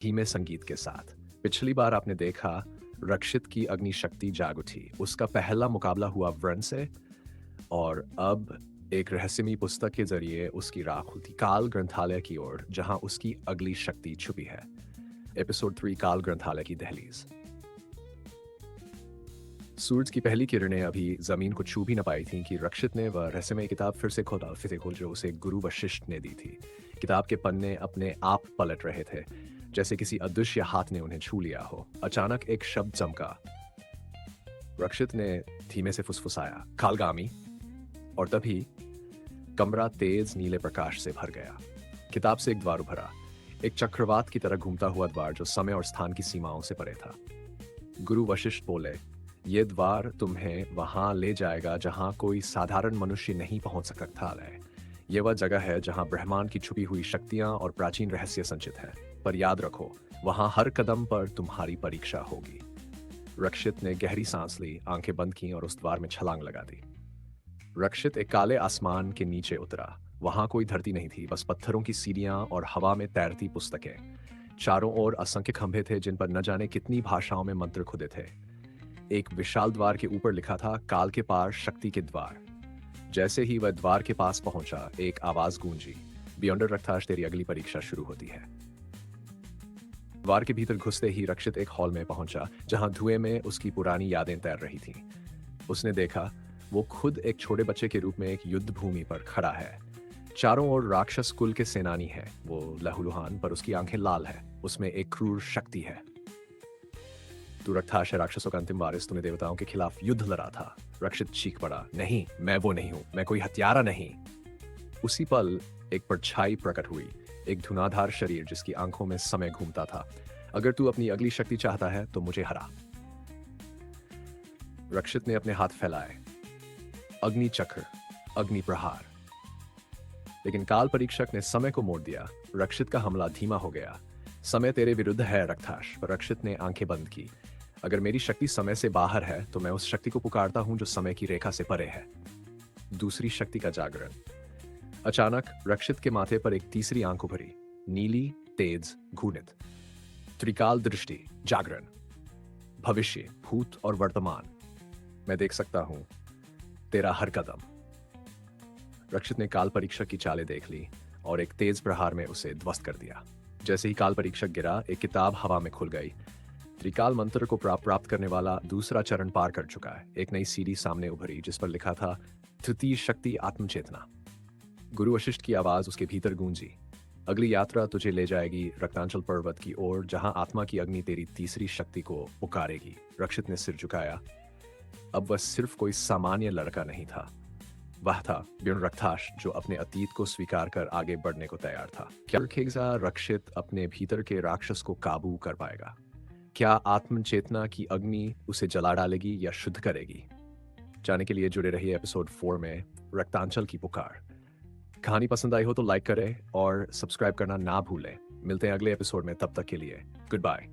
धीमे संगीत के साथ। पिछली बार आपने देखा रक्षित की अग्नि शक्ति जाग उठी। उसका पहला मुकाबला हुआ व्रण से और अब एक रहस्यमयी पुस्तक के जरिए उसकी राह खुलती काल ग्रंथालय की ओर जहां उसकी अगली शक्ति छुपी है। एपिसोड 3 काल ग्रंथालय की दहलीज। सूरज की पहली किरणें अभी जमीन को छू भी न पाई थीं कि रक्षित ने वह रहस्यमय किताब फिर से खोला जो उसे गुरु वशिष्ठ ने दी थी। किताब के पन्ने अपने आप पलट रहे थे, जैसे किसी अदृश्य हाथ ने उन्हें छू लिया हो। अचानक एक शब्द चमका। रक्षित ने धीमे से फुसफुसाया, कालगामी। और तभी कमरा तेज नीले प्रकाश से भर गया। किताब से एक द्वार उभरा, एक चक्रवात की तरह घूमता हुआ द्वार जो समय और स्थान की सीमाओं से परे था। गुरु वशिष्ठ बोले, ये द्वार तुम्हें वहां ले जाएगा जहां कोई साधारण मनुष्य नहीं पहुंच सकता है। ये वह जगह है जहां ब्रह्मांड की छुपी हुई शक्तियां और प्राचीन रहस्य संचित है। पर याद रखो, वहां हर कदम पर तुम्हारी परीक्षा होगी। रक्षित ने गहरी सांस ली, आंखें बंद की और उस द्वार में छलांग लगा दी। रक्षित एक काले आसमान के नीचे उतरा। वहां कोई धरती नहीं थी, बस पत्थरों की सीढ़ियां और हवा में तैरती पुस्तकें। चारों ओर असंख्य खंभे थे जिन पर न जाने कितनी भाषाओं में मंत्र खुदे थे। एक विशाल द्वार के ऊपर लिखा था, काल के पार शक्ति के द्वार। जैसे ही वह द्वार के पास पहुंचा, एक आवाज गूंजी, बियॉन्डर रक्ताश, तेरी अगली परीक्षा शुरू होती है। द्वार के भीतर घुसते ही रक्षित एक हॉल में पहुंचा जहां धुएं में उसकी पुरानी यादें तैर रही थीं। उसने देखा, वो खुद एक छोटे बच्चे के रूप में एक युद्ध भूमि पर खड़ा है। चारों ओर राक्षस कुल के सेनानी हैं। वो लहूलुहान, पर उसकी आंखें लाल है। उसमें एक क्रूर शक्ति है। तू रक्ताश है, राक्षसों का अंतिम वारिस। तूने देवताओं के खिलाफ युद्ध लड़ा था। रक्षित चीख पड़ा, नहीं, मैं वो नहीं हूं। मैं कोई हत्यारा नहीं। उसी पल एक परछाई प्रकट हुई, एक धुनाधार शरीर जिसकी आंखों में समय घूमता था। अगर तू अपनी अगली शक्ति चाहता है तो मुझे हरा। रक्षित ने अपने हाथ फैलाए, अग्नि चक्र, अग्नि प्रहार। लेकिन काल परीक्षक ने समय को मोड़ दिया। रक्षित का हमला धीमा हो गया। समय तेरे विरुद्ध है रक्ताश। पर रक्षित ने आंखें बंद की। अगर मेरी शक्ति समय से बाहर है तो मैं उस शक्ति को पुकारता हूं जो समय की रेखा से परे है। दूसरी शक्ति का जागरण। अचानक रक्षित के माथे पर एक तीसरी आंख उभरी, नीली, तेज, घूर्णित। त्रिकाल दृष्टि, जागरण। भविष्य, भूत और वर्तमान। मैं देख सकता हूं तेरा हर कदम। रक्षित ने काल परीक्षक की चालें देख ली और एक तेज प्रहार में उसे ध्वस्त कर दिया। जैसे ही काल परीक्षक गिरा, एक किताब हवा में खुल गई। त्रिकाल मंत्र को प्राप्त करने वाला दूसरा चरण पार कर चुका है। एक नई सीढ़ी सामने उभरी जिस पर लिखा था, तृतीय शक्ति आत्मचेतना। गुरु वशिष्ठ की आवाज उसके भीतर गूंजी, अगली यात्रा तुझे ले जाएगी रक्तांचल पर्वत की ओर जहां आत्मा की अग्नि तेरी तीसरी शक्ति को पुकारेगी। रक्षित ने सिर झुकाया। अब वह सिर्फ कोई सामान्य लड़का नहीं था, वह था ब्योर्न रक्ताश जो अपने अतीत को स्वीकार कर आगे बढ़ने को तैयार था। क्या खेगजा रक्षित अपने भीतर के राक्षस को काबू कर पाएगा? क्या आत्मचेतना की अग्नि उसे जला डालेगी या शुद्ध करेगी? जानने के लिए जुड़े रहिए एपिसोड 4 में, रक्तांचल की पुकार। कहानी पसंद आई हो तो लाइक करें और सब्सक्राइब करना ना भूलें। मिलते हैं अगले एपिसोड में, तब तक के लिए गुड बाय।